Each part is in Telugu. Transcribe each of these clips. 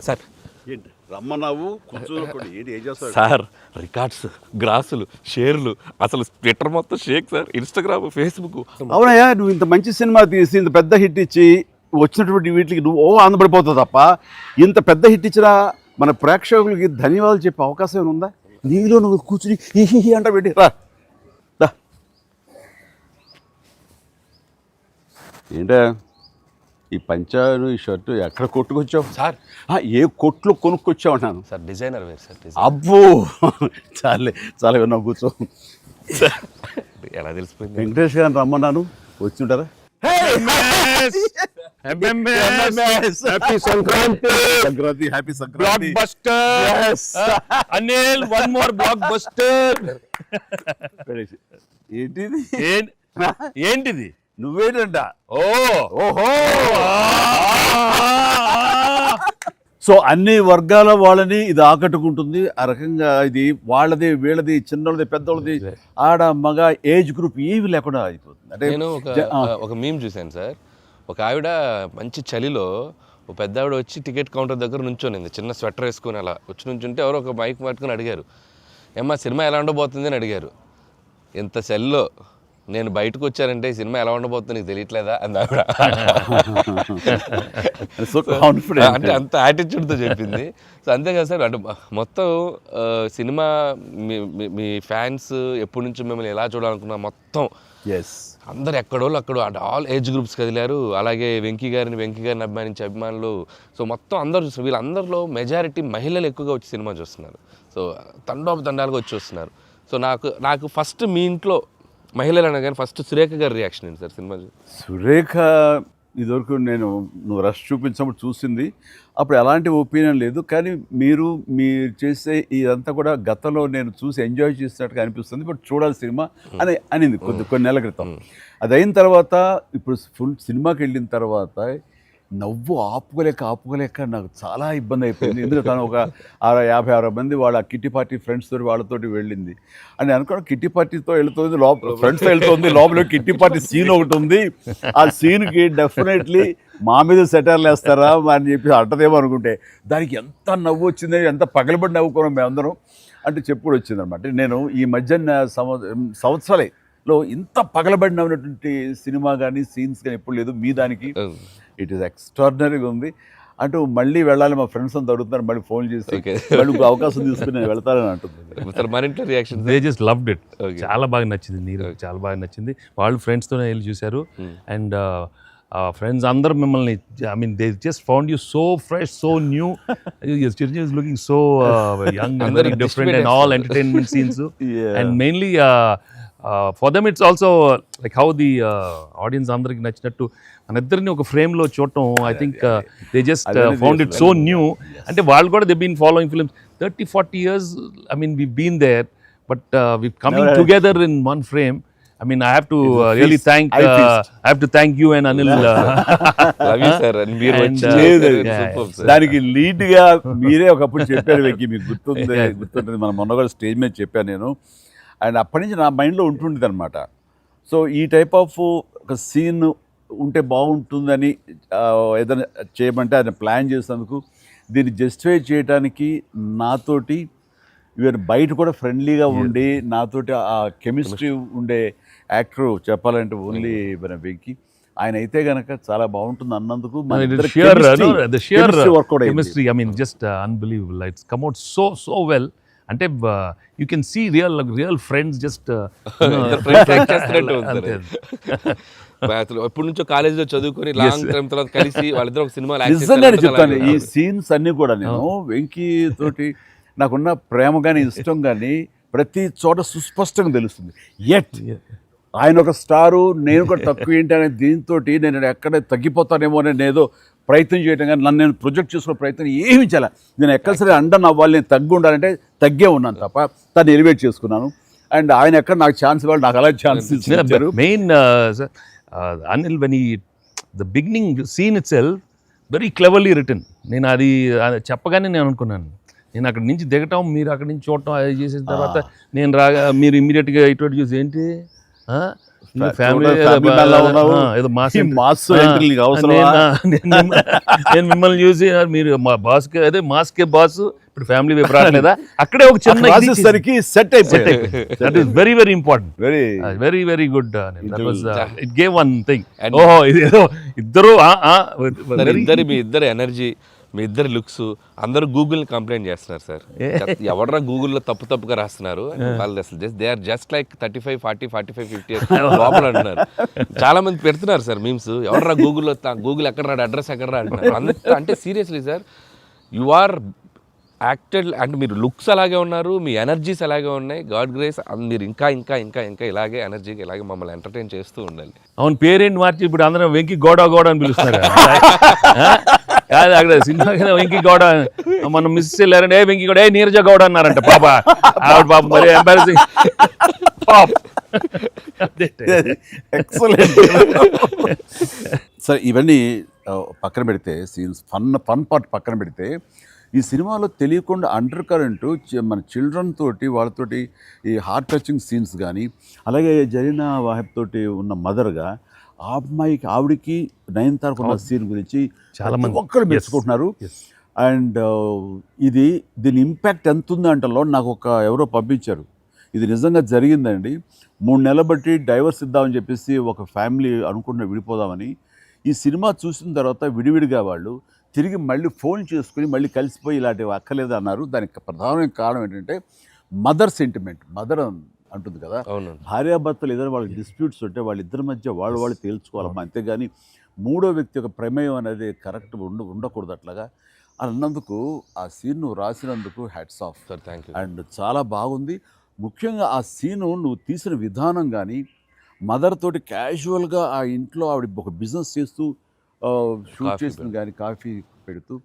సార్ ఏంటి రమ్మన్నావు కూర్చోకుండా ఏంటి ఏం చేస్తావు? సార్ రికార్డ్స్, గ్రాసులు, షేర్లు, అసలు ట్విట్టర్ మొత్తం షేక్ సార్, ఇన్స్టాగ్రామ్, ఫేస్బుక్. అవునయ్యా, నువ్వు ఇంత మంచి సినిమా తీసి ఇంత పెద్ద హిట్ ఇచ్చి వచ్చినటువంటి వీటికి నువ్వు ఆనందపడిపోతావు తప్ప ఇంత పెద్ద హిట్ ఇచ్చిన మన ప్రేక్షకులకి ధన్యవాదాలు చెప్పే అవకాశం ఏమైనా ఉందా? నీలో నువ్వు కూర్చుని హీ అంట పెట్టి రా. ఏంటా ఈ పంచాను ఈ షర్టు ఎక్కడ కొట్టుకొచ్చావు సార్ ఏ కొట్లు కొనుక్కొచ్చావు అన్నాను. సార్ డిజైనర్ వేరు సార్. అబ్బో చాలా విన్నావు, కూర్చో. ఎలా తెలిసిపోయింది? వెంకటేష్ గారిని రమ్మన్నాను, వచ్చి ఉంటారా? Sankranti, happy Sankranti. Anil, one more block buster. ఏంటిది? నువ్వేనంట. ఓహో. సో అన్ని వర్గాల వాళ్ళని ఇది ఆకట్టుకుంటుంది. ఆ రకంగా ఇది వాళ్ళది, వీళ్ళది, చిన్నోళ్ళది, పెద్దోళ్ళది, ఆడ మగ ఏజ్ గ్రూప్ ఏవి లేకుండా అయిపోతుంది. అంటే నేను ఒక మీమ్ చూశాను సార్. ఒక ఆవిడ మంచి చలిలో ఒక పెద్ద ఆవిడ వచ్చి టికెట్ కౌంటర్ దగ్గర నుంచోనింది, చిన్న స్వెటర్ వేసుకుని అలా వచ్చి నుంచుంటే ఎవరో ఒక మైక్ పట్టుకుని అడిగారు, ఏమ్మా సినిమా ఎలా ఉండబోతుంది అని అడిగారు. ఎంత చలిలో నేను బయటకు వచ్చానంటే ఈ సినిమా ఎలా ఉండబోతుంది నీకు తెలియట్లేదా అని ఆవిడ. అంటే అంత యాటిట్యూడ్తో చెప్పింది. సో అంతేకాదు సార్, అంటే మొత్తం సినిమా మీ ఫ్యాన్స్ ఎప్పటి నుంచి మిమ్మల్ని ఎలా చూడాలనుకున్నా మొత్తం అందరు ఎక్కడోళ్ళు అక్కడ ఆల్ ఏజ్ గ్రూప్స్ కదిలారు. అలాగే వెంకీ గారిని అభిమానించే అభిమానులు. సో మొత్తం అందరూ, వీళ్ళందరిలో మెజారిటీ మహిళలు ఎక్కువగా వచ్చి సినిమా చూస్తున్నారు. సో తండాలుగా వచ్చి వస్తున్నారు. సో నాకు ఫస్ట్ మీ ఇంట్లో మహిళలు అనగానే ఫస్ట్ సురేఖ గారి రియాక్షన్ ఏంటి సార్ సినిమా? సురేఖ ఇదివరకు నువ్వు రష్ చూపించినప్పుడు చూసింది, అప్పుడు ఎలాంటి ఒపీనియన్ లేదు. కానీ మీరు చేసే ఇదంతా కూడా గతంలో నేను చూసి ఎంజాయ్ చేసినట్టుగా అనిపిస్తుంది, బట్ చూడాలి సినిమా అని అనింది కొన్ని నెలల క్రితం. అది అయిన తర్వాత ఇప్పుడు ఫుల్ సినిమాకి వెళ్ళిన తర్వాత నవ్వు ఆపుకోలేక నాకు చాలా ఇబ్బంది అయిపోయింది. ఎందుకంటే తను ఒక 50-60 మంది వాళ్ళ కిట్టి పార్టీ ఫ్రెండ్స్ తోటి వాళ్ళతోటి వెళ్ళింది అని అనుకోవడం. కిట్టి పార్టీతో వెళుతుంది, ఫ్రెండ్స్తో వెళ్తుంది, లోపల కిట్టి పార్టీ సీన్ ఒకటి ఉంది. ఆ సీన్కి డెఫినెట్లీ మా మీద సెటర్లు వేస్తారా అని చెప్పి అంటదేమో అనుకుంటే దానికి ఎంత నవ్వు వచ్చింది, ఎంత పగలబడి నవ్వుకున్నాం మేమందరం అంటే చెప్పుడు వచ్చిందనమాట. నేను ఈ మధ్య సంవత్సరాలలో ఇంత పగలబడి నవ్వినటువంటి సినిమా కానీ సీన్స్ కానీ ఎప్పుడు లేదు. మీ దానికి ఇట్ ఈస్ ఎక్స్ట్రాడినరీగా ఉంది. అంటూ మళ్ళీ వెళ్ళాలి, మా ఫ్రెండ్స్ అంతా అడుగుతున్నారు, మళ్ళీ ఫోన్ చేసి మళ్ళీ అవకాశం తీసుకుని నేను వెళ్తానని అంటుంది. They just loved it. చాలా బాగా నచ్చింది, నీరు చాలా బాగా నచ్చింది. వాళ్ళు ఫ్రెండ్స్తోనే వెళ్ళి చూశారు. అండ్ ఫ్రెండ్స్ అందరూ మిమ్మల్ని, I mean they just found you so fresh, so new. Chiranjeevi is looking so young and very different and all entertainment scenes. And mainly for them it's also like how the audience అందరికి నచ్చినట్టు మన ఇద్దరిని ఒక ఫ్రేమ్లో చూడటం. I think they just found it so new. అంటే వాళ్ళు కూడా they been following films 30-40 years. I mean we've been there, but we've coming together in one frame. I mean I have to really thank you and Anil. Love you sir. And మీరు దానికి లీడ్ గా మీరే ఒకప్పుడు చెప్పారు వెంకీ, మీకు గుర్తుంది మనం మొన్న కూడా స్టేజ్ మీద చెప్పాను నేను. అండ్ అప్పటి నుంచి నా మైండ్లో ఉంటుండేది అనమాట. సో ఈ టైప్ ఆఫ్ ఒక సీన్ ఉంటే బాగుంటుందని ఏదైనా చేయమంటే ఆయన ప్లాన్ చేసినందుకు, దీన్ని జస్టిఫై చేయడానికి నాతోటి ఈవెన్ బయట కూడా ఫ్రెండ్లీగా ఉండి నాతోటి ఆ కెమిస్ట్రీ ఉండే యాక్టర్ చెప్పాలంటే ఓన్లీ మన వెంకీ. ఆయన అయితే గనక చాలా బాగుంటుంది అన్నందుకు chemistry, I mean just unbelievable. It's come out so well. అంటే you can see real friends just ఎప్పటి నుంచో కాలేజీలో చదువుకొని లాంగ్ టైం తర్వాత కలిసి వాళ్ళిద్దరు ఒక సినిమా చెప్తాను. ఈ సీన్స్ అన్ని కూడా నేను వెంకీ తోటి నాకున్న ప్రేమ కానీ ఇష్టం కానీ ప్రతి చోట సుస్పష్టంగా తెలుస్తుంది. ఎట్ ఆయన ఒక స్టారు, నేను కూడా తక్కువ ఏంటి అనే దీంతో నేను ఎక్కడ తగ్గిపోతానేమో అని ఏదో ప్రయత్నం చేయడం కానీ నన్ను నేను ప్రొజెక్ట్ చేసుకునే ప్రయత్నం ఏమి చేయాలి. నేను ఎక్కడ సరే అండర్ అవ్వాలి, నేను తగ్గి ఉండాలంటే తగ్గే ఉన్నాను తప్ప తను ఎలివేట్ చేసుకున్నాను. అండ్ ఆయన ఎక్కడ నాకు ఛాన్స్ ఇవ్వాలి, నాకు అలా ఛాన్స్ ఇచ్చారు. Main Anil, when the beginning scene itself, very cleverly written. నేను అది చెప్పగానే నేను అనుకున్నాను, నేను అక్కడి నుంచి దిగటం, మీరు అక్కడి నుంచి చూడటం, అది చేసిన తర్వాత నేను రాగా మీరు ఇమ్మీడియట్గా ఇటువంటి చూసి ఏంటి ఫ్యామిలీ family man లా ఉన్నావు. ఈ mass entry నీకు అవసరమా? నేను మిమ్మల్ని చూసి మీరు మా బాస్ అదే మాస్కే బాస్ ఇప్పుడు ఫ్యామిలీ వైపు రావట్లేదా, అక్కడే ఒక చిన్న రాసేసరికి సెట్ అయిపోయింది. That is very very important, very very very good. It gave one thing. ఓహో ఇది ఏదో ఇద్దరు మీ ఇద్దరు ఎనర్జీ, మీ ఇద్దరు లుక్స్, అందరూ గూగుల్ని కంప్లైంట్ చేస్తున్నారు సార్. ఎవడరా గూగుల్లో తప్పుగా రాస్తున్నారు వాళ్ళు, అసలు దే ఆర్ జస్ట్ లైక్ 35, 40, 45, 50 లోపల అంటున్నారు. చాలా మంది పెడుతున్నారు సార్ మీమ్స్, ఎవడరా గూగుల్లో, గూగుల్ ఎక్కడ రాడు, అడ్రస్ ఎక్కడ రా అంటున్నారు. అంత అంటే seriously sir, you are acted అంటే మీరు లుక్స్ అలాగే ఉన్నారు, మీ ఎనర్జీస్ అలాగే ఉన్నాయి. గాడ్ గ్రేస్, మీరు ఇంకా ఇంకా ఇంకా ఇంకా ఇలాగే ఎనర్జీకి ఇలాగే మమ్మల్ని ఎంటర్టైన్ చేస్తూ ఉండాలి. అవును, పేరేంటి మార్చి ఇప్పుడు అందరం వెంకి గౌడ అని పిలుస్తున్నారు. కాదు అక్కడ సినిమా వెంకి గౌడ, మనం మిస్ వెళ్ళారంటే ఏ వెంకి గౌడ, ఏ నీరజ గౌడ అన్నారంట. పాప ఆవిడ పాప మరి ఎంబారసింగ్. ఎక్సలెంట్. సరే ఇవన్నీ పక్కన పెడితే, సీన్స్ ఫన్ పార్ట్ పక్కన పెడితే, ఈ సినిమాలో తెలియకుండా అండర్ కరెంట్ మన చిల్డ్రన్ తోటి వాళ్ళతోటి ఈ హార్ట్ టచింగ్ సీన్స్ కానీ, అలాగే జరీనా వాహిబ్ తోటి ఉన్న మదర్గా ఆ అమ్మాయికి ఆవిడికి నయనతారకు ఉన్న సీన్ గురించి చాలా మంది ఒక్కరు మెచ్చుకుంటున్నారు. అండ్ దీని ఇంపాక్ట్ ఎంత ఉంది అంటలో నాకు ఎవరో పంపించారు, ఇది నిజంగా జరిగిందండి. 3 నెలలు బట్టి డైవర్స్ ఇద్దామని చెప్పేసి ఒక ఫ్యామిలీ అనుకుంటున్న విడిపోదామని, ఈ సినిమా చూసిన తర్వాత విడివిడిగా వాళ్ళు తిరిగి మళ్ళీ ఫోన్ చేసుకుని మళ్ళీ కలిసిపోయి ఇలాంటివి అక్కర్లేదు అన్నారు. దానికి ప్రధానమైన కారణం ఏంటంటే మదర్ సెంటిమెంట్. మదర్ అంటుంది కదా, భార్యాభర్తలు ఏదైనా వాళ్ళకి డిస్ప్యూట్స్ ఉంటే వాళ్ళిద్దరి మధ్య వాళ్ళు తేల్చుకోవాలమ్మా, అంతేగాని మూడో వ్యక్తి యొక్క ప్రమేయం అనేది కరెక్ట్ ఉండకూడదు. అట్లాగా అన్నందుకు ఆ సీన్ నువ్వు రాసినందుకు hats off sir, thank you. And చాలా బాగుంది. ముఖ్యంగా ఆ సీను నువ్వు తీసిన విధానం కానీ, మదర్ తోటి క్యాజువల్గా ఆ ఇంట్లో ఆవిడ ఒక బిజినెస్ చేస్తూ షూట్ చేసిన కానీ కాఫీ పెడుతూ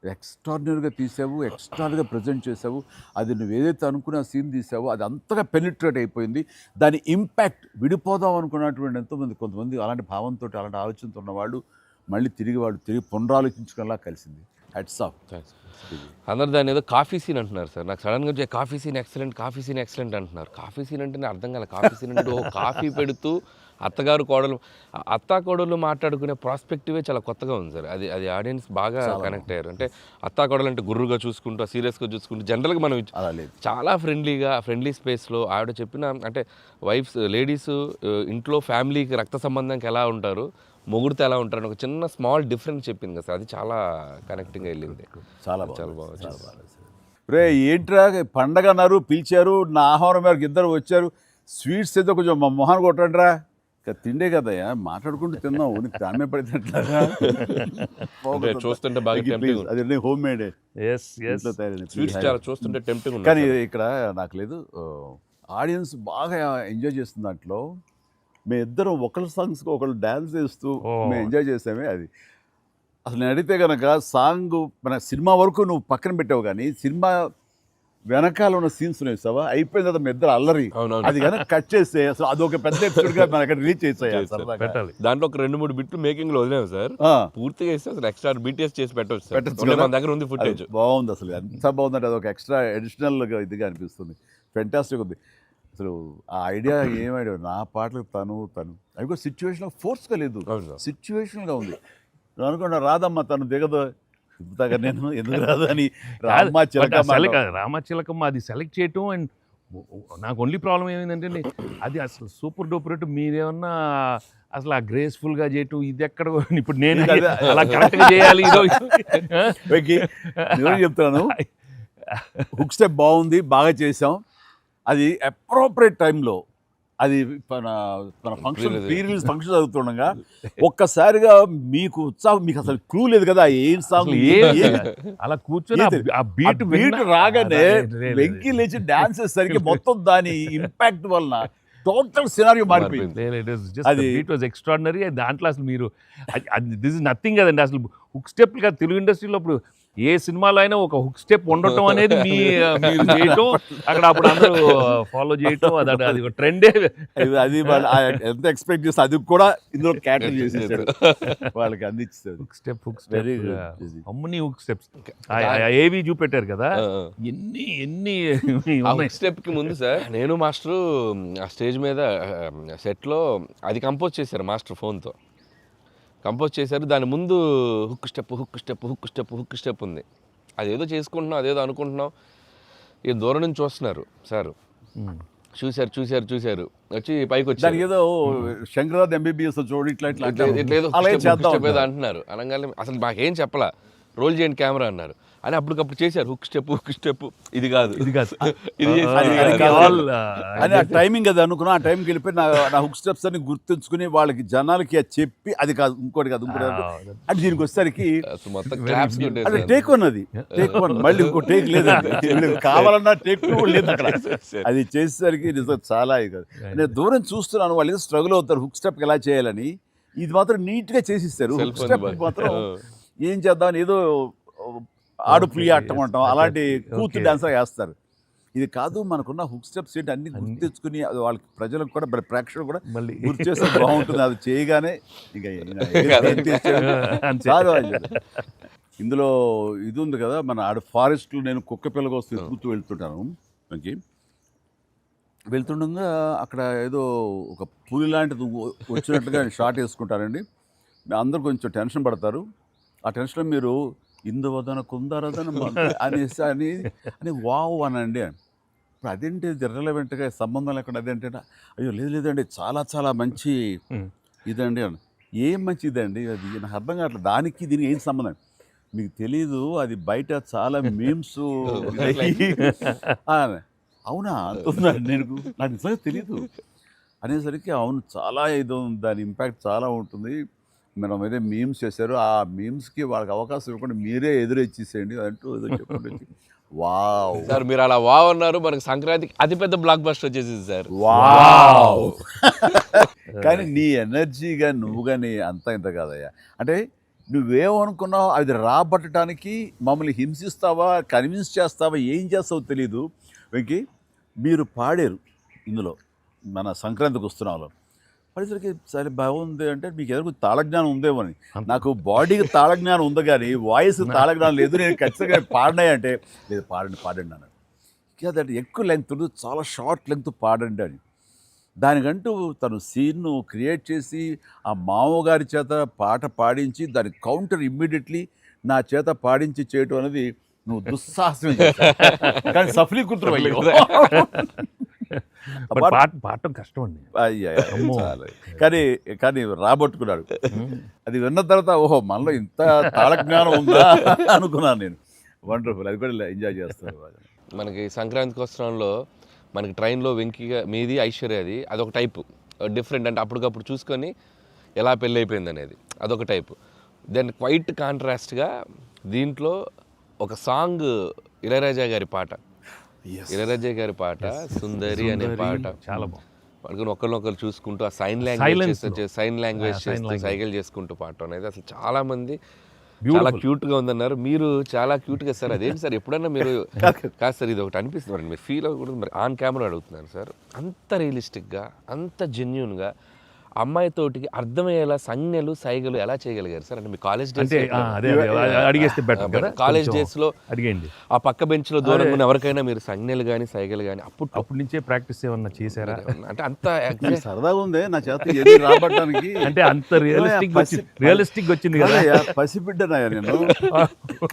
ఎక్స్ట్రాడినరీగా తీసావు, ఎక్స్ట్రాడినరీగా ప్రజెంట్ చేసావు. అది నువ్వు ఏదైతే అనుకున్న సీన్ తీసావో అది అంతగా పెనిట్రేట్ అయిపోయింది. దాని ఇంపాక్ట్ విడిపోదాం అనుకున్నటువంటి కొంతమంది అలాంటి భావంతో అలాంటి ఆలోచనతో ఉన్నవాళ్ళు మళ్ళీ తిరిగి పునరాలోచించుకునేలా కలిసింది. Hats off. అందరు దాన్ని ఏదో కాఫీ సీన్ అంటున్నారు సార్. నాకు సడన్గా వచ్చే కాఫీ సీన్ ఎక్సలెంట్ అంటున్నారు. కాఫీ సీన్ అంటే అర్థం కాలే. కాఫీ సీన్ అంటే కాఫీ పెడుతూ అత్తా కోడలు మాట్లాడుకునే ప్రాస్పెక్టివే చాలా కొత్తగా ఉంది సార్. అది ఆడియన్స్ బాగా కనెక్ట్ అయ్యారు. అంటే అత్తా కోడలు అంటే గుర్రుగా చూసుకుంటూ, సీరియస్గా చూసుకుంటూ, జనరల్గా మనం చాలా ఫ్రెండ్లీ స్పేస్లో ఆవిడ చెప్పిన, అంటే లేడీస్ ఇంట్లో ఫ్యామిలీకి రక్త సంబంధానికి ఎలా ఉంటారు, మొగుడితో ఎలా ఉంటారని ఒక చిన్న స్మాల్ డిఫరెన్స్ చెప్పింది కదా సార్. అది చాలా కనెక్టింగ్గా వెళ్ళింది. చాలా బాగా. రే ఏంట్రా పండగ అన్నారు, పిలిచారు, నా ఆహారం మేరకు ఇద్దరు వచ్చారు, స్వీట్స్ ఏదో కొంచెం మా మొహాన్ని కొట్టండిరా. తిండే కదయ్యా, మాట్లాడుకుంటూ తిన్నావు, నీకు దాని పడినట్లాగా చూస్తుంటే బాగా అది హోమ్ మేడ్ చూస్తుంటే టెంప్టింగ్. కానీ ఇక్కడ నాకు లేదు, ఆడియన్స్ బాగా ఎంజాయ్ చేస్తున్న దాంట్లో మేము ఇద్దరం ఒకళ్ళ సాంగ్స్కి ఒకళ్ళు డ్యాన్స్ చేస్తూ మేము ఎంజాయ్ చేసామే. అది అసలు నేను అడిగితే కనుక సాంగ్ మన సినిమా వరకు నువ్వు పక్కన పెట్టావు, కానీ సినిమా వెనకాల ఉన్న సీన్స్ వేసావా, అయిపోయిన తర్వాత మీ ఇద్దరు అల్లరి, అది కనుక కట్ చేస్తే అసలు అదొక పెద్ద ఎపిసోడ్గా మన అక్కడ రిలీజ్ చేసేయాలి. దాంట్లో ఒక 2-3 బిట్లు మేకింగ్ లో వదిలేము సార్, పూర్తిగా వేస్తే అసలు ఎక్స్ట్రా బీటీఎస్ చేసి పెట్టచ్చు. మన దగ్గర ఉంది ఫుటేజ్. బాగుంది అసలు, ఎంత బాగుందంటే అదొక ఎక్స్ట్రా అడిషనల్గా ఇదిగా అనిపిస్తుంది. ఫెంటాస్టిక్ ఉంది అసలు. ఆ ఐడియా ఏం ఐడియా, నా పాటలకు తను అవి కూడా సిచ్యువేషనల్ ఫోర్స్గా లేదు, సిచ్యువేషనల్గా ఉంది. నువ్వు అనుకున్నా రాదమ్మా తను దిగదు, నేను ఎందుకు రాదు అని రామచిలకమ్మ అది సెలెక్ట్ చేయటం. అండ్ నాకు ఓన్లీ ప్రాబ్లం ఏమైందంటే అది అసలు సూపర్ డూపర్ రేటు, మీరేమన్నా అసలు ఆ గ్రేస్ఫుల్గా చేయటం ఇది ఎక్కడ, ఇప్పుడు నేను అలా కరెక్ట్గా చేయాలి. చెప్తాను, హుక్ స్టెప్ బాగుంది, బాగా చేసాం. అది అప్రోప్రియేట్ టైంలో, అది మన ఫంక్షన్ ప్రీ-రిలీజ్ ఫంక్షన్ జరుగుతుండగా ఒక్కసారిగా మీకు ఉత్సాహం, మీకు అసలు క్లూ లేదు కదా ఏం సాంగ్, అలా కూర్చొని ఆ బీట్ రాగానే వెంకీ లేచి డాన్స్ చేసేసరికి మొత్తం దాని ఇంపాక్ట్ వలన టోటల్ సినారియో మారిపోయింది. అది ఇట్ వాజ్ ఎక్స్ట్రాడినరీ. దాంట్లో అసలు మీరు దిస్ ఇస్ నథింగ్ కదండి, అసలు హుక్ స్టెప్ కాదు తెలుగు ఇండస్ట్రీలో. ఇప్పుడు ఏ సినిమాలో అయినా ఒక హుక్ స్టెప్ ఉండటం అనేది మీరు చేయటం, అక్కడ అప్పుడు అందరూ ఫాలో చేయటం, అది ఒక ట్రెండే. అది వాళ్ళు ఎంత ఎక్స్పెక్ట్ చేస్తే అది కూడా ఇందులో క్యాటర్ చేసేసాడు, వాళ్ళకి అందించాడు. Hook step Very good. అమ్మని హుక్ స్టెప్స్ ఏవి చూపెట్టారు కదా, ఎన్ని స్టెప్ కి ముందు సార్ నేను మాస్టరు ఆ స్టేజ్ మీద సెట్ లో అది కంపోజ్ చేశారు మాస్టర్ ఫోన్తో కంపోజ్ చేశారు. దాని ముందు hook step hook step hook step hook step ఉంది. అదేదో చేసుకుంటున్నాం, అదేదో అనుకుంటున్నాం. ఈ దూరం నుంచి చూస్తున్నారు సార్, చూశారు వచ్చి పైకి వచ్చారు. ఏదో శంకరాద్ ఎంబీబీఎస్ చూడు ఇట్లా ఏదో అంటున్నారు. అనగానే అసలు మాకేం చెప్పలా, రోల్ చేయండి కెమెరా అన్నారు. అని అప్పటికప్పుడు చేశారు హుక్ స్టెప్ ఇది కాదు ఇది అని ఆ టైమింగ్ అది అనుకున్నా. ఆ టైంకి వెళ్ళిపోయి నా హుక్ స్టెప్స్ అని గుర్తుంచుకుని వాళ్ళకి జనాలకి అది చెప్పి అది కాదు ఇంకోటి కాదు అంటే దీనికి వచ్చేసరికి అది టేక్ వన్, అది టేక్ వన్, మళ్ళీ ఇంకో టేక్ లేదండి, కావాలన్నా టేక్ టూ లేదు అక్కడ. అది చేసేసరికి నిజం చాలా ఇది. నేను దూరం చూస్తున్నాను, వాళ్ళు ఏదో స్ట్రగుల్ అవుతారు హుక్ స్టెప్ ఎలా చేయాలని. ఇది మాత్రం నీట్ గా చేసిస్తారు. హుక్ స్టెప్ మాత్రం ఏం చేద్దామని ఏదో ఆడు పులి ఆటం అంటాం అలాంటి కూతురు డాన్స్ వేస్తారు. ఇది కాదు, మనకున్న హుక్ స్టెప్స్ ఏంటి అన్ని గుర్తు తెచ్చుకుని అది వాళ్ళకి ప్రజలకు కూడా ప్రేక్షకులు కూడా మళ్ళీ గుర్తు చేస్తే బాగుంటుంది. అది చేయగానే ఇందులో ఇది ఉంది కదా, మన ఆడ ఫారెస్ట్లో నేను కుక్క పిల్లగా వస్తే ఎత్తుకుతూ వెళ్తుంటాను. మనకి వెళ్తుండగా అక్కడ ఏదో ఒక పులి లాంటిది వచ్చినట్టుగా షార్ట్ వేసుకుంటారండి. అందరూ కొంచెం టెన్షన్ పడతారు. ఆ టెన్షన్లో మీరు ఇందువదన కుందరదన అనేసి అని వావ్ అనండి. ఇప్పుడు అదేంటి ఇర్రెలవెంట్గా సంబంధం లేకుండా అదేంటే, అయ్యో లేదండి చాలా చాలా మంచి ఇదండి అని. ఏం మంచి ఇదండి అది నాకు అర్థం కావట్లేదు, దానికి దీనికి ఏం సంబంధం మీకు తెలీదు, అది బయట చాలా మీమ్స్. అవునా అంటున్నాను నేను, నాకు నిజంగా తెలీదు అనేసరికి అవును చాలా ఇది దాని ఇంపాక్ట్ చాలా ఉంటుంది. మనం ఏదో మీమ్స్ చేశారు, ఆ మీమ్స్కి వాళ్ళకి అవకాశం ఇవ్వకుండా మీరే ఎదురొచ్చేసేయండి అంటూ ఏదో చెప్పండి. వావ్ సార్ మీరు అలా వావ్ అన్నారు, మనకు సంక్రాంతికి అతిపెద్ద బ్లాక్ బస్టర్ వచ్చేసింది సార్. వావ్ కానీ నీ ఎనర్జీగా నువ్వు కానీ అంత ఇంత కాదయ్యా. అంటే నువ్వేమనుకున్నావు అది రాబట్టడానికి మమ్మల్ని హింసిస్తావా, కన్విన్స్ చేస్తావా, ఏం చేస్తావో తెలీదు. వెంకీ మీరు పాడారు ఇందులో మన సంక్రాంతికి వస్తున్నాలో, పడేసరికి సరే బాగుంది అంటే మీకు ఎదురు తాళజ్ఞానం ఉందేమో అని. నాకు బాడీకి తాళజ్ఞానం ఉంది కానీ వాయిస్ తాళజ్ఞానం లేదు. నేను ఖచ్చితంగా పాడినాయి అంటే లేదు పాడండి అన్నాడు. అదంటే ఎక్కువ లెంగ్త్ చాలా షార్ట్ లెంగ్త్ పాడండి అని. దానికంటూ తను సీన్ను క్రియేట్ చేసి ఆ మామగారి చేత పాట పాడించి దాని కౌంటర్ ఇమ్మీడియట్లీ నా చేత పాడించి చేయటం అనేది నువ్వు దుస్సాహసమే చేశావు. కానీ సఫలీకృతుడు అయ్యో. పాడటం కష్టం అండి. కానీ కానీ రాబట్టుకున్నాడు. అది విన్న తర్వాత ఓహో మనలో ఇంత తాళజ్ఞానం ఉందా అనుకున్నాను నేను. వండర్ఫుల్, అది కూడా ఎంజాయ్ చేస్తాను. మనకి సంక్రాంతికి వస్త్రంలో మనకి ట్రైన్లో వెంకీగా మీది ఐశ్వర్యది అదొక టైపు డిఫరెంట్, అంటే అప్పటికప్పుడు చూసుకొని ఎలా పెళ్ళి అయిపోయింది అనేది అదొక టైపు. దెన్ క్వైట్ కాంట్రాస్ట్గా దీంట్లో ఒక సాంగ్ ఇళయరాజా గారి పాట, ఇళయరాజా గారి పాట సుందరి అనే పాట చాలా బాగుంది. పడుకుని ఒకరినొకరు చూసుకుంటూ ఆ సైన్ లాంగ్వేజ్ చేస్తూ సైకిల్ చేసుకుంటూ పాట అనేది అసలు చాలా మంది చాలా క్యూట్గా ఉందన్నారు. మీరు చాలా క్యూట్గా సార్. అదేంటి సార్ ఎప్పుడన్నా మీరు కాదు సార్ ఇది ఒకటి అనిపిస్తుంది మీరు ఫీల్ అవ్వకూడదు, మరి ఆన్ కెమెరా అడుగుతున్నాను సార్. అంత రియలిస్టిక్గా అంత జెన్యూన్గా అమ్మాయితోటికి అర్థమయ్యేలా సంజ్ఞలు సైగలు ఎలా చేయగలిగారు సార్? అంటే మీ కాలేజ్ డేస్ అడిగేస్తే బెటర్ కదా. కాలేజ్ డేస్లో అడిగండి ఆ పక్క బెంచ్లో దూరంగా ఉన్న ఎవరికైనా మీరు సంజ్ఞలు కానీ సైగలు కానీ అప్పటి నుంచే ప్రాక్టీస్ ఏమన్నా చేశారా? అంటే అంత సరదాగా ఉంది నా చేత రాబట్టడానికి. అంటే అంత రియలిస్టిక్ వచ్చింది కదా. పసిబిడ్డనాయా నేను.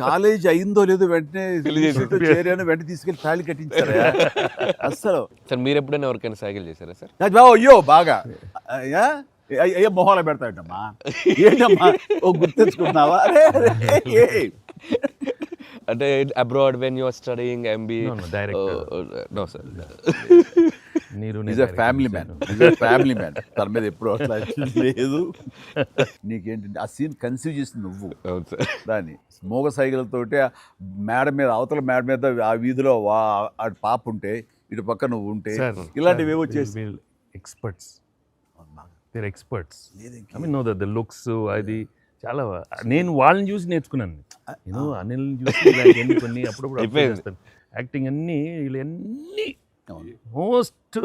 కాలేజ్ అయిందో లేదో వెంటనే చేరాను, వెంటనే తీసుకెళ్ళి తాళి కట్టించారా అస్సలు. సార్ మీరు ఎప్పుడైనా ఎవరికైనా సైకిల్ చేశారా సార్? అయ్యో బాగా అయ్యో మొహాలు పెడతాడమ్మా, ఏంటమ్మా ఓ గుర్తించుకున్నావా? అంటే abroad when you are studying MB no sir. Family man తన మీద ఎప్పుడు అట్లా లేదు. నీకేంటంటే ఆ సీన్ కన్సీవ్ చేసింది నువ్వు. దాన్ని మోగ సైకిల్తోటి మేడ మీద అవతల మేడ మీద ఆ వీధిలో ఆ పాప ఉంటే ఇటు పక్క నువ్వు ఉంటే ఇలాంటివి ఏవో చేసి experts. They're experts. I mean, no, the looks, అది చాలా నేను వాళ్ళని చూసి నేర్చుకున్నాను. నేను అనిల్ని చూసి ఇలాంటివన్నీ కొన్ని అప్పుడప్పుడు observe చేస్తాను. యాక్టింగ్ అన్నీ వీళ్ళన్నీ మోస్ట్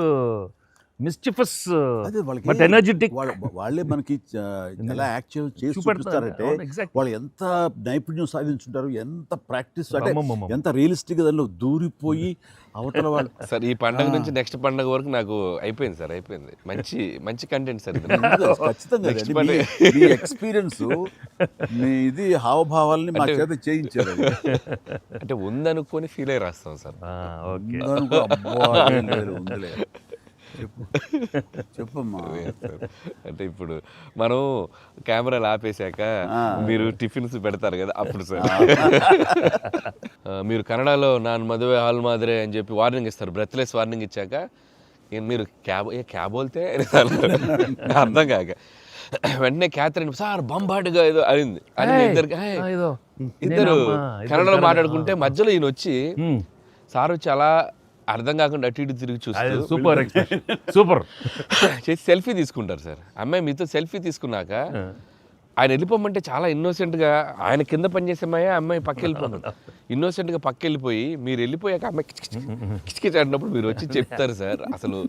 మిస్చిఫస్ అదే వాళ్ళకి బట్ ఎనర్జెటిక్. వాళ్ళే మనకి ఎలా యాక్ట్ చేసి చూపిస్తారంటే వాళ్ళు ఎంత నైపుణ్యం సాధించుంటారు, ఎంత ప్రాక్టీస్ అంటే ఎంత రియలిస్టిక్ గా దానిలో దూరిపోయి అవతల వాళ్ళు. సార్ ఈ పండగ నుంచి నెక్స్ట్ పండగ వరకు నాకు అయిపోయింది సార్, అయిపోయింది. మంచి మంచి కంటెంట్ సార్ ఇది. ఖచ్చితంగా Next అండి. పండగ. మీ ఎక్స్పీరియన్స్ మీ ఇది హావభావాలని మా చేత చేయించారు. అంటే ఉందనుకొని ఫీల్ అయ్యి రాస్తాం సార్. ఓకే, ఉందనుకో, అబ్బా, ఏం లేదు, ఉందిలే. చెప్పమ్మా. అంటే ఇప్పుడు మనం కెమెరాలు ఆపేశాక మీరు టిఫిన్స్ పెడతారు కదా అప్పుడు సార్. మీరు కన్నడలో నాన్ మదువే హాల్ మాదిరే అని చెప్పి వార్నింగ్ ఇస్తారు, బ్రెత్లెస్ వార్నింగ్ ఇచ్చాక మీరు క్యాబ్ వెళ్తే అర్థం కాక వెంటనే క్యాథరిన్ సార్ బంబాటుగా ఏదో అయింది అని ఇద్దరు కన్నడలో మాట్లాడుకుంటే మధ్యలో ఈయన వచ్చి సార్ వచ్చి అలా అర్థం కాకుండా అటు ఇటు తిరిగి చూస్తారు, సూపర్ సూపర్ చేసి సెల్ఫీ తీసుకుంటారు సార్. అమ్మాయి మీతో సెల్ఫీ తీసుకున్నాక ఆయన వెళ్ళిపోమంటే చాలా ఇన్నోసెంట్గా ఆయన కింద పనిచేసేమాయా అమ్మాయి పక్క వెళ్ళిపోతాడు, ఇన్నోసెంట్గా పక్క వెళ్ళిపోయి మీరు వెళ్ళిపోయాక అమ్మాయి కిచకిచ అంటున్నప్పుడు మీరు వచ్చి చెప్తారు సార్. అసలు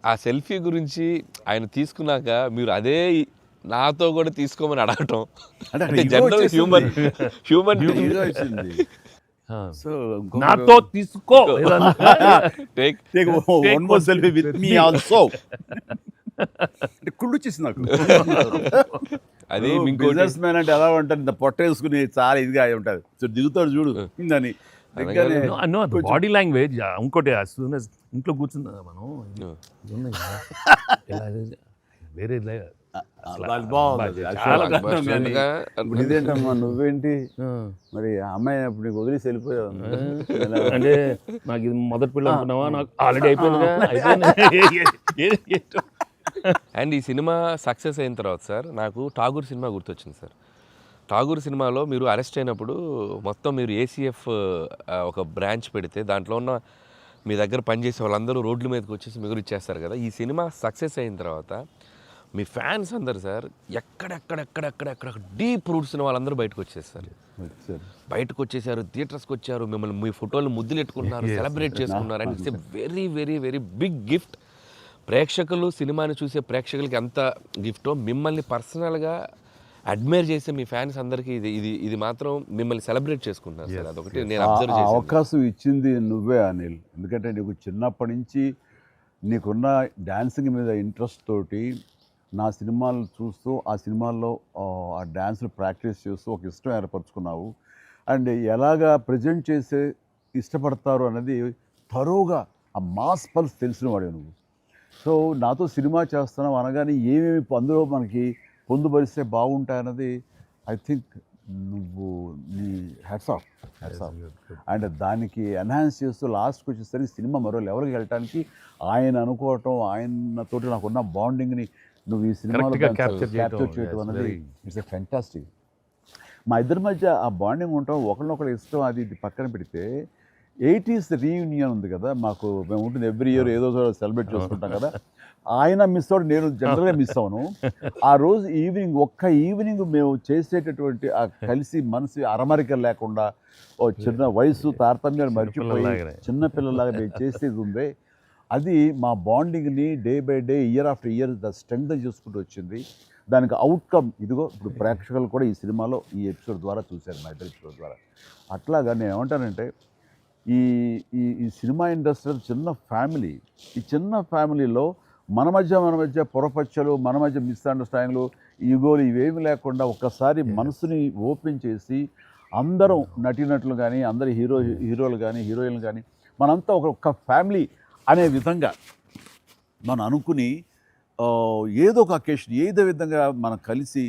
ఆ సెల్ఫీ గురించి ఆయన తీసుకున్నాక మీరు అదే నాతో కూడా తీసుకోమని అడగటం అంటే జనరల్ హ్యూమన్ సో నాతో తీసుకో take one more selfie with me also. కుళ్ళు వచ్చేసింది నాకు. అది బిజినెస్ మ్యాన్ అంటే ఎలా ఉంటుంది, ఇంత పొట్ట వేసుకుని చాలా ఇదిగా ఉంటుంది. సో దిగుతాడు చూడు అని బాడీ లాంగ్వేజ్. ఇంకోటి ఇంట్లో కూర్చున్నా మనం వేరే ఇదేంటమ్మా నువ్వేంటి మరి అమ్మాయి అప్పుడు నీకు వదిలేసి వెళ్ళిపోయావు అంటే నాకు ఇది మొదటి పిల్ల అనుకున్నావా, నాకు ఆల్రెడీ అయిపోయింది. అండ్ ఈ సినిమా సక్సెస్ అయిన తర్వాత సార్ నాకు ఠాగూర్ సినిమా గుర్తొచ్చింది సార్. ఠాగూర్ సినిమాలో మీరు అరెస్ట్ అయినప్పుడు మొత్తం మీరు ఏసీఎఫ్ ఒక బ్రాంచ్ పెడితే దాంట్లో ఉన్న మీ దగ్గర పనిచేసే వాళ్ళందరూ రోడ్ల మీదకి వచ్చేసి మీరు ఇచ్చేస్తారు కదా. ఈ సినిమా సక్సెస్ అయిన తర్వాత మీ ఫ్యాన్స్ అందరు సార్ ఎక్కడెక్కడెక్కడెక్కడెక్కడ డీప్ రూట్స్ వాళ్ళందరూ బయటకు వచ్చేస్తారు, బయటకు వచ్చేసారు, థియేటర్స్కి వచ్చారు, మిమ్మల్ని మీ ఫోటోలు ముద్దులు ఎట్టుకుంటున్నారు, సెలబ్రేట్ చేసుకున్నారు. And it's a very very very big gift. ప్రేక్షకులు సినిమాని చూసే ప్రేక్షకులకి ఎంత గిఫ్టో మిమ్మల్ని పర్సనల్గా అడ్మైర్ చేసే మీ ఫ్యాన్స్ అందరికీ ఇది మాత్రం మిమ్మల్ని సెలబ్రేట్ చేసుకుంటున్నారు సార్. అదొకటి నేను అబ్జర్వ్ చేశాను. అవకాశం ఇచ్చింది నువ్వే అనిల్. ఎందుకంటే నీకు చిన్నప్పటి నుంచి నీకున్న డాన్సింగ్ మీద ఇంట్రెస్ట్ తోటి నా సినిమాలు చూస్తూ ఆ సినిమాల్లో ఆ డ్యాన్స్ని ప్రాక్టీస్ చేస్తూ ఒక ఇష్టం ఏర్పరచుకున్నావు. అండ్ ఎలాగా ప్రజెంట్ చేసే ఇష్టపడతారు అనేది తరోగా ఆ మాస్ పల్స్ తెలిసిన వాడే నువ్వు. సో నాతో సినిమా చేస్తున్నావు అనగానే ఏమేమి అందులో మనకి పొందుపరిస్తే బాగుంటాయన్నది ఐ థింక్ నువ్వు నీ హ్యాట్స్ ఆఫ్. అండ్ దానికి ఎన్హాన్స్ చేస్తూ లాస్ట్కి వచ్చేసరికి సినిమా మరో లెవెల్కి వెళ్ళటానికి ఆయన అనుకోవటం, ఆయనతోటి నాకున్న బాండింగ్ని నువ్వు ఈ సినిమాలో క్యాప్చర్ చేయటం అనేది ఇట్స్ ఎ ఫ్యాంటాస్టిక్. మా ఇద్దరి మధ్య ఆ బాండింగ్ ఉండటం, ఒకరినొకరు ఇష్టం, అది ఇది పక్కన పెడితే 80s రీయూనియన్ ఉంది కదా మాకు, మేము ఉంటుంది ఎవ్రీ ఇయర్ ఏదో సెలబ్రేట్ చేసుకుంటాం కదా. ఆయన మిస్ అవుట్, నేను జనరల్గా మిస్ అవును. ఆ రోజు ఈవినింగ్ ఒక్క ఈవినింగ్ మేము చేసేటటువంటి ఆ కలిసి మనసు అరమరికలు లేకుండా ఓ చిన్న వయసు తారతమ్యాలు మర్చిపోయి చిన్నపిల్లలాగా మేము చేసేది ఉందే, అది మా బాండింగ్ని day by day year after year strength చేసుకుంటూ వచ్చింది. దానికి అవుట్కమ్ ఇదిగో ఇప్పుడు ప్రేక్షకులు కూడా ఈ సినిమాలో ఈ ఎపిసోడ్ ద్వారా చూశారు, మా ఇద్దరు ఎపిసోడ్ ద్వారా. అట్లాగా నేను ఏమంటానంటే ఈ ఈ సినిమా ఇండస్ట్రీ చిన్న ఫ్యామిలీ. ఈ చిన్న ఫ్యామిలీలో మన మధ్య పొరపచ్చలు, మన మధ్య మిస్అండర్స్టాండింగ్లు, ఈగోలు ఇవేమి లేకుండా ఒక్కసారి మనసుని ఓపెన్ చేసి అందరం నటీనటులు కానీ, అందరు హీరోలు కానీ, హీరోయిన్లు కానీ మనంతా ఒక ఫ్యామిలీ అనే విధంగా మనం అనుకుని ఏదో ఒక అకేషన్ ఏదో విధంగా మనం కలిసి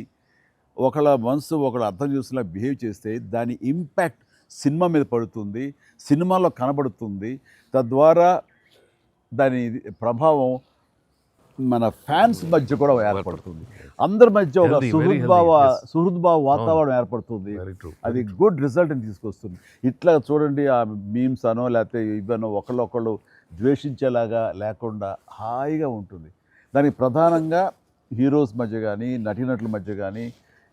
ఒకళ్ళ మనసు ఒకళ్ళు అర్థం చేసుకునేలా బిహేవ్ చేస్తే దాని ఇంపాక్ట్ సినిమా మీద పడుతుంది, సినిమాలో కనబడుతుంది. తద్వారా దాని ప్రభావం మన ఫ్యాన్స్ మధ్య కూడా ఏర్పడుతుంది, అందరి మధ్య ఒక సుహృద్భావ వాతావరణం ఏర్పడుతుంది. అది గుడ్ రిజల్ట్ని తీసుకొస్తుంది. ఇట్లా చూడండి, ఆ మీమ్స్ అనో లేకపోతే ఇవన్నో ఒకళ్ళొకళ్ళు ద్వేషించేలాగా లేకుండా హాయిగా ఉంటుంది. దానికి ప్రధానంగా హీరోస్ మధ్య కానీ, నటీనటుల మధ్య కానీ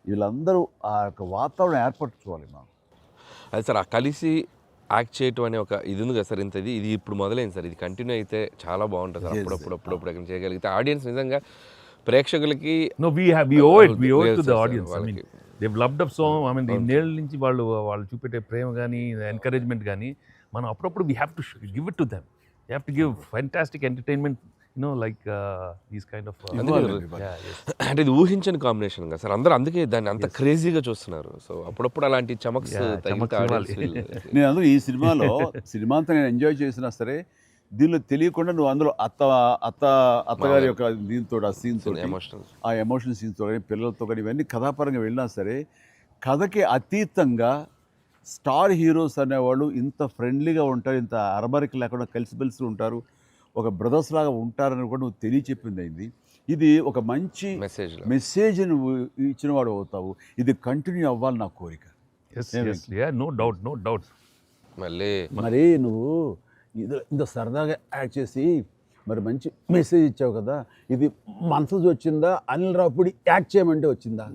వీళ్ళందరూ ఆ యొక్క వాతావరణం ఏర్పరచుకోవాలి మనం. అది సార్ ఆ కలిసి యాక్ట్ చేయటం అనే ఒక ఇది ఉంది కదా సార్, ఇది ఇప్పుడు మొదలైంది సార్, ఇది కంటిన్యూ అయితే చాలా బాగుంటుంది సార్. అప్పుడప్పుడు ఎక్కడ చేయగలిగితే ఆడియన్స్ నిజంగా ప్రేక్షకులకి No, we owe it to the audience. I mean, they've loved up so. I mean, ఇన్నేళ్ళ నుంచి వాళ్ళు చూపెట్టే ప్రేమ కానీ ఎంకరేజ్మెంట్ కానీ మనం అప్పుడప్పుడు we have to give it to them. You have to give fantastic entertainment, like these kind of అంటే ఇది ఊహించని కాంబినేషన్ కదా సార్, అందరూ అందుకే దాన్ని అంత క్రేజీగా చూస్తున్నారు. సో అప్పుడప్పుడు అలాంటి చమక్స్ నేను అందులో ఈ సినిమా అంతా నేను ఎంజాయ్ చేసినా సరే, దీనిలో తెలియకుండా నువ్వు అందులో అత్తగారి యొక్క దీంతో ఆ సీన్తో ఆ ఎమోషనల్ సీన్స్తో కానీ పిల్లలతో కానీ ఇవన్నీ కథాపరంగా వెళ్ళినా సరే, కథకి అతీతంగా స్టార్ హీరోస్ అనేవాళ్ళు ఇంత ఫ్రెండ్లీగా ఉంటారు, ఇంత అరమరిక లేకుండా కలిసిమెలిసి ఉంటారు, ఒక బ్రదర్స్ లాగా ఉంటారని కూడా నువ్వు తెలియచెప్పింది అయింది. ఇది ఒక మంచి మెసేజ్ నువ్వు ఇచ్చిన వాడు అవుతావు. ఇది కంటిన్యూ అవ్వాలి నా కోరిక. No doubt. మరి నువ్వు ఇంత సరదాగా యాక్ట్ చేసి మరి మంచి మెసేజ్ ఇచ్చావు కదా, ఇది మనసు వచ్చిందా, అనిల్ రావుపూడి యాక్ట్ చేయమంటే వచ్చిందా?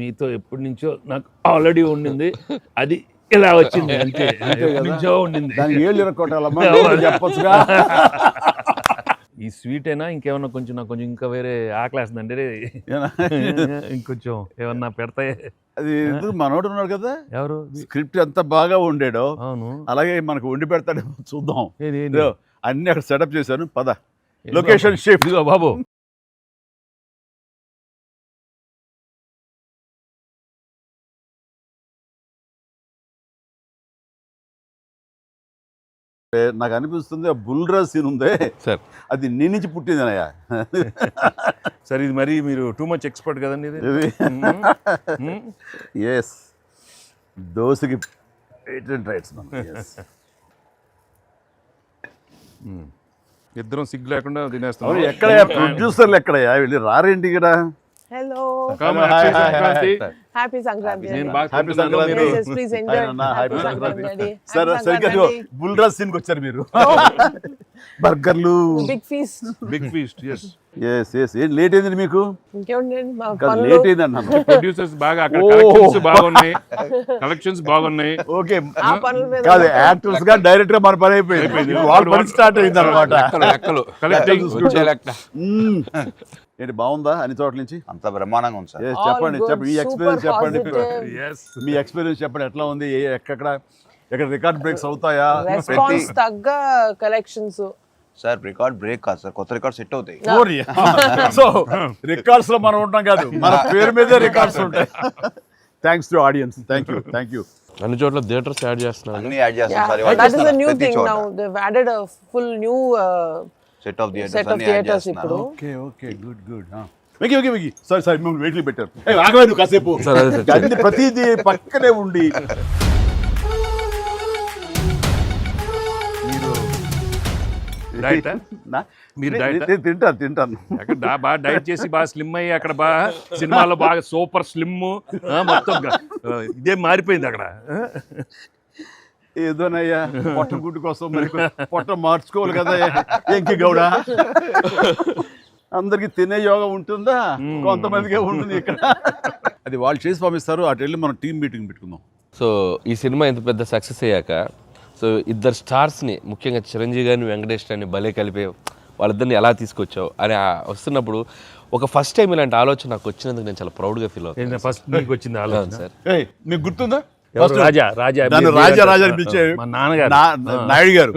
మీతో ఎప్పటి నుంచో నాకు ఆల్రెడీ ఉండింది, అది ఇలా వచ్చింది అంతే. నుంచో ఉండింది, దానికి ఏళ్ళు ఇరక్కొట్టాలమ్మా చెప్పొచ్చుగా. ఈ స్వీట్ అయినా ఇంకేమన్నా కొంచెం నాకు కొంచెం ఇంకా వేరే ఆకలేస్తుందంటే ఇంకొంచెం ఏమన్నా పెడతాయి. అది మనోడు ఉన్నాడు కదా, ఎవరు స్క్రిప్ట్ ఎంత బాగా ఉండేడో అవును అలాగే మనకు వండి పెడతాడో చూద్దాం. అన్ని అక్కడ సెటప్ చేశాను, పద లొకేషన్ షిఫ్ట్ బాబు. నాకు అనిపిస్తుంది ఆ బుల్రాజ్ సీన్ ఉందే సార్, అది నీ నుంచి పుట్టిందనయ్యా. సార్ ఇది మరి మీరు టూ మచ్ ఎక్స్పర్ట్ కదండి ఇది. ఎస్, దోశకి పేటెంట్ రైట్స్. ఇద్దరం సిగ్గు లేకుండా తినేస్తాం. ఎక్కడయ్యా ప్రొడ్యూసర్లు, ఎక్కడయ్యా వెళ్ళి రారేంటి ఇక్కడ? Hello. Happy Sankranti. Happy Sankranti. Please enjoy. Happy Sankranti. Sir, సరిగ్గా బుల్రాజ్ సీన్కి వచ్చారు మీరు. బర్గర్లు, బిగ్ ఫీస్ట్. yes. ఏం లేట్ అయింది మీకు? ఇంకేముందండి, లేట్ అయింది అన్నాను. ప్రొడ్యూసర్స్ బాగా అక్కడ కలెక్షన్స్ బాగున్నాయి. ఓకే, కాదు యాక్టర్స్ గా డైరెక్ట్ గా మన పని అయిపోయింది, వాళ్ళ పని స్టార్ట్ అయింది అనమాట. ఏంటి బాగుందా అన్ని చోట్ల నుంచి? అంత బ్రహ్మాండంగా ఉంది సార్. చెప్పండి మీ ఎక్స్పీరియన్స్ చెప్పండి. మీ ఎక్స్పీరియన్స్ చెప్పండి, ఎట్లా ఉంది, ఎక్కడ రికార్డ్ బ్రేక్స్ అవుతాయా? రెస్పాన్స్ తగ్గ కలెక్షన్స్ సార్. రికార్డ్ బ్రేక్ కాదు సార్, కొత్త రికార్డ్ సెట్ అవుతాయి. సో రికార్డ్స్ లో మనం ఉంటాం కాదు, మన పేరు మీదే రికార్డ్స్ ఉంటాయి. Thanks to audience. Thank you. అన్ని చోట్ల థియేటర్స్ యాడ్ చేస్తున్నారు, అన్ని యాడ్ చేస్తాం sir. That is a new thing now. They've added a full new set of theatres ఇప్పుడు. Okay good. వెకి సారీ మేము వెయిట్లు పెట్టారు. ఆగవే నువ్వు కాసేపు, అన్ని ప్రతిదీ పక్కనే ఉండి. మీరు తింటాను అక్కడ బాగా డైట్ చేసి బాగా స్లిమ్ అయ్యి అక్కడ బాగా సినిమాలో బాగా సూపర్ స్లిమ్ మొత్తం ఇదే మారిపోయింది అక్కడ. ఏదోనయ్యా పొట్ట గుడ్డు కోసం మరి పొట్ట మార్చుకోవాలి కదా ఎంకి గౌడ. అందరికి తినే యోగం ఉంటుందా? కొంతమందికే ఉంటుంది ఇక్కడ. అది వాళ్ళు చేసి పంపిస్తారు, అటు వెళ్ళి మనం టీం మీటింగ్ పెట్టుకుందాం. సో ఈ సినిమా ఇంత పెద్ద సక్సెస్ అయ్యాక, సో ఇద్దరు స్టార్స్ని ముఖ్యంగా చిరంజీవి గారిని వెంకటేష్ గారిని భలే కలిపే వాళ్ళిద్దరిని ఎలా తీసుకొచ్చావు అని వస్తున్నప్పుడు ఒక ఫస్ట్ టైం ఇలాంటి ఆలోచన నాకు వచ్చినందుకు నేను చాలా ప్రౌడ్గా ఫీల్ అవుతాను. ఫస్ట్ నీకు వచ్చింది ఆలోచన సార్. మీకు గుర్తుందా? రాజా అని పిలిచే నాయుడు గారు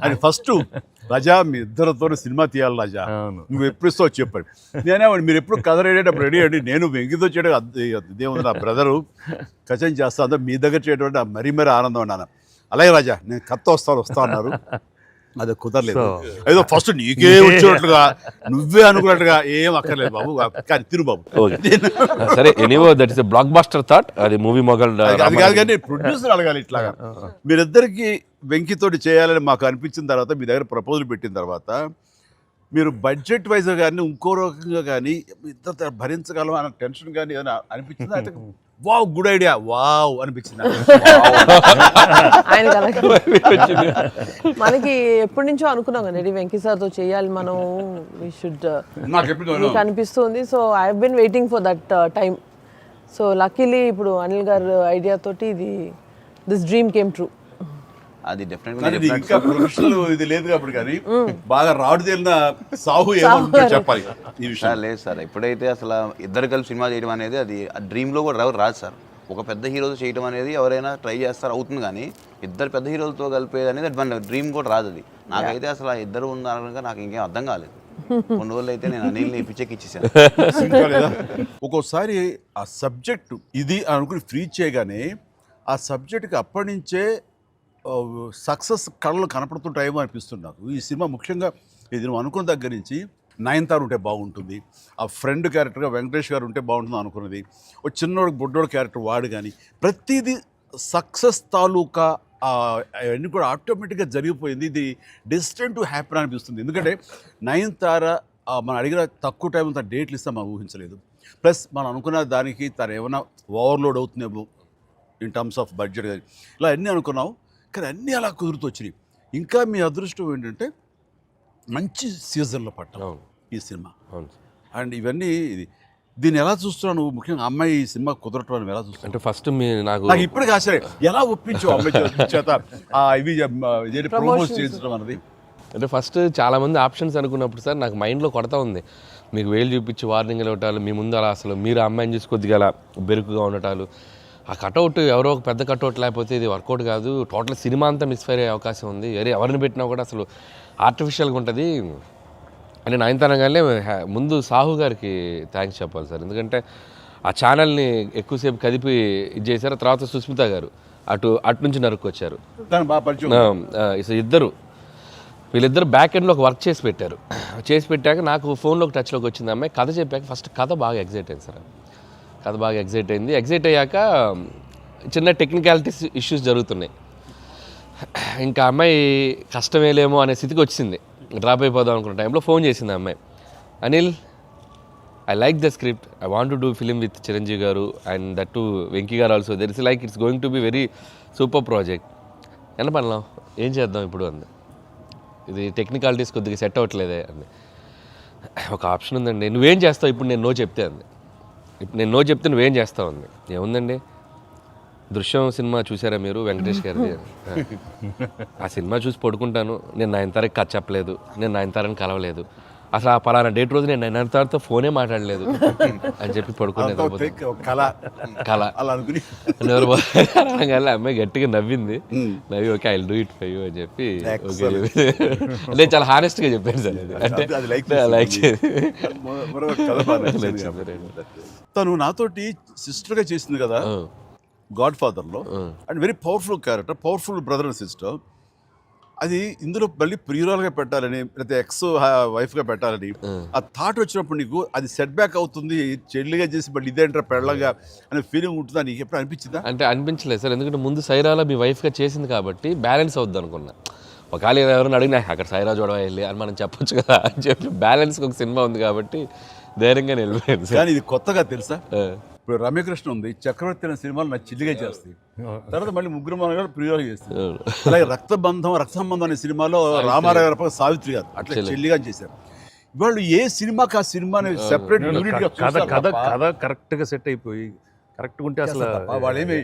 అది ఫస్ట్. రాజా మీ ఇద్దరితో సినిమా తీయాలి రాజా, నువ్వు ఎప్పుడు ఇస్తావు చెప్పాడు. నేనేమండి మీరు ఎప్పుడు కథ రెడీ అండి, నేను వెంకితో చేయడం ఇదేముంది, నా బ్రదరు కచం చేస్తా, అంతా మీ దగ్గర చేయడం మరీ ఆనందం అన్నాను. అలాగే రాజా నేను కథ వస్తా అన్నారు, అది కుదరలేదు. ఏదో ఫస్ట్ నీకే వచ్చినట్లుగా నువ్వే అనుకున్నట్టుగా ఏం అక్కర్లేదు బాబు, కానీ తిరు బాబు. సరే, anyway that is a blockbuster thought. అది మూవీ మొగల్ అది కాదు, కానీ ప్రొడ్యూసర్ అడగాలి ఇట్లాగా. మీరిద్దరికి వెంకితోటి చేయాలని మాకు అనిపించిన తర్వాత, మీ దగ్గర ప్రపోజల్ పెట్టిన తర్వాత, మీరు బడ్జెట్ వైజ్గా కానీ ఇంకో రకంగా కానీ ఇద్దరు భరించగలం అన్న టెన్షన్ కానీ ఏదైనా అనిపించిందా? అయితే వావ్ గుడ్ ఐడియా వావ్ అనిపించింది మనకి. ఎప్పటి నుంచో అనుకున్నాం కదా వెంకీ సార్తో చేయాలి మనం, వి షుడ్, నాకు అనిపిస్తుంది. So I have been waiting for that time. So luckily ఇప్పుడు అనిల్ గారు ఐడియా తోటి దిస్ డ్రీమ్ కేమ్ ట్రూ. అది డెఫినెట్గా కానీ ఇది ఇంకా ప్రొఫెషనల్ ఇది లేదు కాబట్టి కానీ బాగా రాడు తేలిన సాహు ఏమంటారు చెప్పాలి ఈ విషయం. సార్ లేదు సార్, ఎప్పుడైతే అసలు ఇద్దరు కలిసి సినిమా చేయడం అనేది అది డ్రీమ్లో కూడా రాదు సార్. ఒక పెద్ద హీరోతో చేయడం అనేది ఎవరైనా ట్రై చేస్తారు అవుతుంది, కానీ ఇద్దరు పెద్ద హీరోలతో కలిపేది అనేది మన డ్రీమ్ కూడా రాదు. అది నాకైతే అసలు ఆ ఇద్దరు ఉన్నారనగా నాకు ఇంకేం అర్థం కాలేదు. కొన్ని రోజులు అయితే నేను అనిల్ని పిచ్చెక్కి ఇచ్చేసాను. ఒక్కోసారి ఆ సబ్జెక్టు ఇది అనుకుని ఫ్రీ చేయగానే ఆ సబ్జెక్ట్కి అప్పటి నుంచే సక్సెస్ కళలు కనపడుతుంటాయేమో అనిపిస్తుంది నాకు. ఈ సినిమా ముఖ్యంగా ఇది నువ్వు అనుకున్న దగ్గర నుంచి నయనతార ఉంటే బాగుంటుంది, ఆ ఫ్రెండ్ క్యారెక్టర్గా వెంకటేష్ గారు ఉంటే బాగుంటుంది అనుకున్నది, ఒక చిన్నోడు బొడ్డోడు క్యారెక్టర్ వాడు కానీ ప్రతిదీ సక్సెస్ తాలూకా అవన్నీ కూడా ఆటోమేటిక్గా జరిగిపోయింది. ఇది డెస్టిన్ టు హ్యాపీ అనిపిస్తుంది. ఎందుకంటే నయనతార మనం అడిగిన తక్కువ టైం అంతా డేట్లు ఇస్తే మనం ఊహించలేదు. ప్లస్ మనం అనుకున్న దానికి తను ఏమైనా ఓవర్లోడ్ అవుతుందేమో ఇన్ టర్మ్స్ ఆఫ్ బడ్జెట్ కానీ ఇలా అన్నీ అనుకున్నాం, కానీ అన్నీ అలా కుదురుతూ వచ్చినాయి. ఇంకా మీ అదృష్టం ఏంటంటే మంచి సీజన్లో పట్టాం ఈ సినిమా. అండ్ ఇవన్నీ దీన్ని ఎలా చూస్తున్నావు నువ్వు? ముఖ్యంగా అమ్మాయి ఈ సినిమా కుదరటం అని ఎలా చూస్తావు? అంటే ఫస్ట్ నాకు ఇప్పటికి ఆశ్చర్యం, ఎలా ఒప్పించావు అమ్మాయి చేత ఇవి ప్రమోట్ చేయించడం అన్నది? అంటే ఫస్ట్ చాలామంది ఆప్షన్స్ అనుకున్నప్పుడు సార్ నాకు మైండ్లో కొడతా ఉంది, మీకు వేలు చూపించి వార్నింగ్లు ఇవ్వటాలు, మీ ముందు అలా అసలు మీరు అమ్మాయిని చూసి కొద్దిగా అలా బెరుకుగా ఉండటాలు, ఆ కట్అవుట్ ఎవరో ఒక పెద్ద కట్అవుట్ లేకపోతే ఇది వర్కౌట్ కాదు, టోటల్ సినిమా అంతా మిస్ఫైర్ అయ్యే అవకాశం ఉంది, ఎవరిని పెట్టినా కూడా అసలు ఆర్టిఫిషియల్గా ఉంటుంది అని నయనతారగానే ముందు సాహు గారికి థ్యాంక్స్ చెప్పాలి సార్. ఎందుకంటే ఆ ఛానల్ని ఎక్కువసేపు కదిపి ఇది చేశారు. తర్వాత సుస్మిత గారు అటు నుంచి నరుక్కొచ్చారు. వీళ్ళిద్దరు బ్యాక్ ఎండ్లో ఒక వర్క్ చేసి పెట్టారు. చేసి పెట్టాక నాకు ఫోన్లోకి టచ్లోకి వచ్చింది అమ్మాయి. కథ చెప్పాక ఫస్ట్ కథ బాగా ఎగ్జైట్ అయింది సార్. కథ బాగా ఎగ్జైట్ అయింది. ఎగ్జైట్ అయ్యాక చిన్న టెక్నికాలిటీస్ ఇష్యూస్ జరుగుతున్నాయి. ఇంకా అమ్మాయి కష్టమేలేమో అనే స్థితికి వచ్చింది. డ్రాప్ అయిపోదాం అనుకున్న టైంలో ఫోన్ చేసింది అమ్మాయి, Anil I like the script, I want to do film with Chiranjeevi గారు అండ్ దట్ టు వెంకీ గారు also, there is like it's going to be very super project. ఎంత పనిలాం ఏం చేద్దాం ఇప్పుడు అంది. ఇది టెక్నికాలిటీస్ కొద్దిగా సెట్ అవ్వట్లేదే అంది. ఒక ఆప్షన్ ఉందండి, నువ్వేం చేస్తావు ఇప్పుడు నేను నో చెప్తే అంది. ఇప్పుడు నేను నో చెప్తే నువ్వేం చేస్తావు అంది. ఏముందండి, దృశ్యం సినిమా చూసారా మీరు వెంకటేష్ గారిది? ఆ సినిమా చూసి పడుకుంటాను, నేను నయనతారకి కథ చెప్పలేదు, నేను నయనతారని కలవలేదు, అసలు ఆ పలానా డేట్ రోజు నేను నయనతారతో ఫోనే మాట్లాడలేదు అని చెప్పి పడుకునేది. అమ్మాయి గట్టిగా నవ్వింది. నవ్వి okay I will do it for you అని చెప్పి నేను చాలా హానెస్ట్గా చెప్పాను సార్. అంటే లైక్ తను నాతోటి సిస్టర్గా చేసింది కదా గాడ్ ఫాదర్లో, and very powerful character, powerful brother and sister. అది ఇందులో మళ్ళీ ప్రియురాలుగా పెట్టాలని లేకపోతే ఎక్స్ వైఫ్గా పెట్టాలని ఆ థాట్ వచ్చినప్పుడు నీకు అది సెట్ బ్యాక్ అవుతుంది, చెల్లిగా చేసి మళ్ళీ ఇదేంటారా పెళ్ళగా అనే ఫీలింగ్ ఉంటుందా నీకు ఎప్పుడు అనిపించిందా? అంటే అనిపించలేదు సార్, ఎందుకంటే ముందు సైరాలో మీ వైఫ్గా చేసింది కాబట్టి బ్యాలెన్స్ అవుద్ది అనుకున్నా. ఒకవేళ ఎవరైనా అడిగినా అక్కడ సైరా చూడవా వెళ్ళి అని మనం చెప్పొచ్చు కదా అని చెప్పి బ్యాలెన్స్కి ఒక సినిమా ఉంది కాబట్టి ధైర్యంగా వెళ్ళిపోయాను సార్. కానీ ఇది కొత్తగా తెలుసా, ఇప్పుడు రమ్యకృష్ణ ఉంది, చక్రవర్తి అనే సినిమాలు నాకు చిల్లిగా చేస్తాయి, తర్వాత మళ్ళీ ముగ్గురు మన గారు ప్రియులు చేస్తారు. అలాగే రక్త సంబంధం అనే సినిమాలో రామారావు గారు సావిత్రి గారు అట్లా చెల్లిగా చేశారు. వాళ్ళు ఏ సినిమాకి ఆ సినిమాని సెపరేట్ కథ కరెక్ట్గా సెట్ అయిపోయి కరెక్ట్గా ఉంటే అసలు వాళ్ళేమి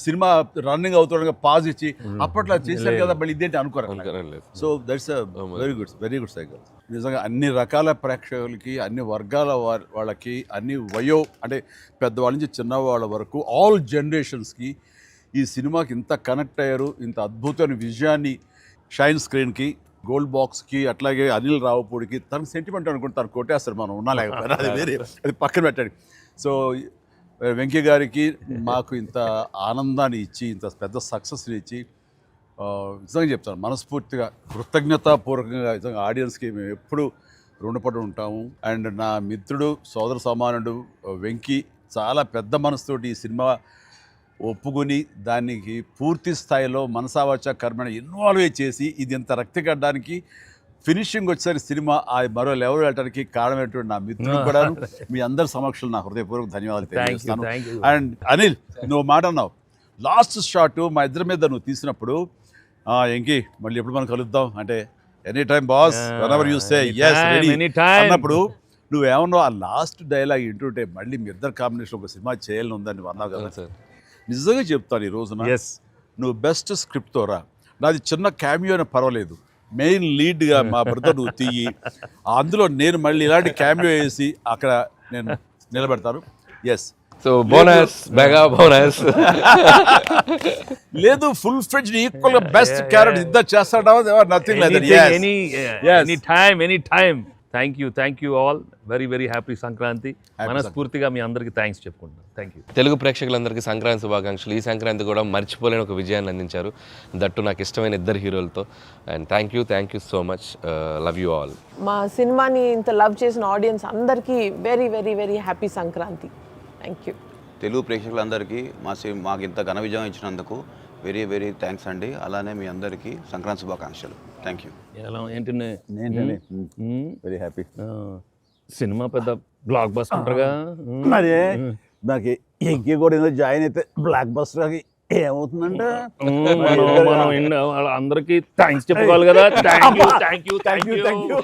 సినిమా రన్నింగ్ అవుతుండగా పాజ్ ఇచ్చి అప్పట్లో చేశారు కదా మళ్ళీ ఇదేంటి అనుకోరు. So that's very good cycle. నిజంగా అన్ని రకాల ప్రేక్షకులకి, అన్ని వర్గాల వాళ్ళకి, అన్ని అంటే పెద్దవాళ్ళ నుంచి చిన్నవాళ్ళ వరకు ఆల్ జనరేషన్స్కి ఈ సినిమాకి ఇంత కనెక్ట్ అయ్యారు. ఇంత అద్భుతమైన విజయాన్ని షైన్ స్క్రీన్కి, గోల్డ్ బాక్స్కి, అట్లాగే అనిల్ రావుపూడికి తనకు సెంటిమెంట్ అనుకుంటే తను కొట్టేస్తారు, మనం ఉన్నా లేకపోయినా అది వేరే, అది పక్కన పెట్టండి. సో వెంకీ గారికి మాకు ఇంత ఆనందాన్ని ఇచ్చి, ఇంత పెద్ద సక్సెస్ని ఇచ్చి నిజంగా చెప్తాను మనస్ఫూర్తిగా కృతజ్ఞతాపూర్వకంగా నిజంగా ఆడియన్స్కి మేము ఎప్పుడు రుణపడి ఉంటాము. అండ్ నా మిత్రుడు, సోదర సమానుడు వెంకీ చాలా పెద్ద మనసుతోటి ఈ సినిమా ఒప్పుకొని దానికి పూర్తి స్థాయిలో మనసావాచ కర్మణ ఇన్వాల్వ్ చేసి ఇది ఇంత రక్తిగడ్డానికి ఫినిషింగ్ వచ్చేసరి సినిమా ఆ మరో లెవెల్ వెళ్ళడానికి కారణమైనటువంటి నా మిత్రుడు కూడా మీ అందరి సమక్షంలో నా హృదయపూర్వక ధన్యవాదాలు తెలియజేస్తాను. అండ్ అనిల్, నువ్వు మాట అన్నావు లాస్ట్ షాట్ మా ఇద్దరి మీద నువ్వు తీసినప్పుడు, ఎంకి మళ్ళీ ఎప్పుడు మనం కలుద్దాం అంటే any time boss whenever you say yes ready అన్నప్పుడు నువ్వేమన్నావు ఆ లాస్ట్ డైలాగ్ వింటుంటే మళ్ళీ మీ ఇద్దరు కాంబినేషన్ ఒక సినిమా చేయాలని ఉందని అన్నావు కదా సార్ నిజంగా చెప్తాను ఈ రోజున ఎస్ నువ్వు బెస్ట్ స్క్రిప్ట్తో రా నాది చిన్న క్యామియో అని పర్వాలేదు మెయిన్ లీడ్గా మా బ్రదర్ నువ్వు తీయి అందులో నేను మళ్ళీ ఇలాంటి క్యామియో వేసి అక్కడ నేను నిలబెడతాను yes so bonus mega bonus లేదు ఫుల్ ఫ్రెండ్స్ ఈక్వల్ గా బెస్ట్ క్యారెక్టర్ ఇద్దరు చేస్తాడా nothing like any time thank you all very happy Sankranti మనస్ఫూర్తిగా మీ అందరికి థ్యాంక్స్ చెప్పుకుంటాను థ్యాంక్ యూ తెలుగు ప్రేక్షకులందరికీ సంక్రాంతి శుభాకాంక్షలు ఈ సంక్రాంతి కూడా మర్చిపోలేని ఒక విజయాన్ని అందించారు దట్టు నాకు ఇష్టమైన ఇద్దరు హీరోలతో and thank you so much love you all మా సినిమాని ఇంత లవ్ చేసిన ఆడియన్స్ అందరికీ very happy Sankranti. Thank you. Telugu ప్రేక్షకులందరికీ మాకు ఇంత ఘన విజయం ఇచ్చినందుకు వెరీ థ్యాంక్స్ అండి. అలానే మీ అందరికీ సంక్రాంతి శుభాకాంక్షలు. Thank you. ఎలా ఏంటి వెరీ హ్యాపీ సినిమా పెద్ద బ్లాక్ బస్టర్గా మరి నాకు ఇంకే కూడా ఏదో జాయిన్ అయితే బ్లాక్ బస్టర్ ఏమవుతుందంటే మనం అందరికి థ్యాంక్స్ చెప్పుకోవాలి కదా. Thank you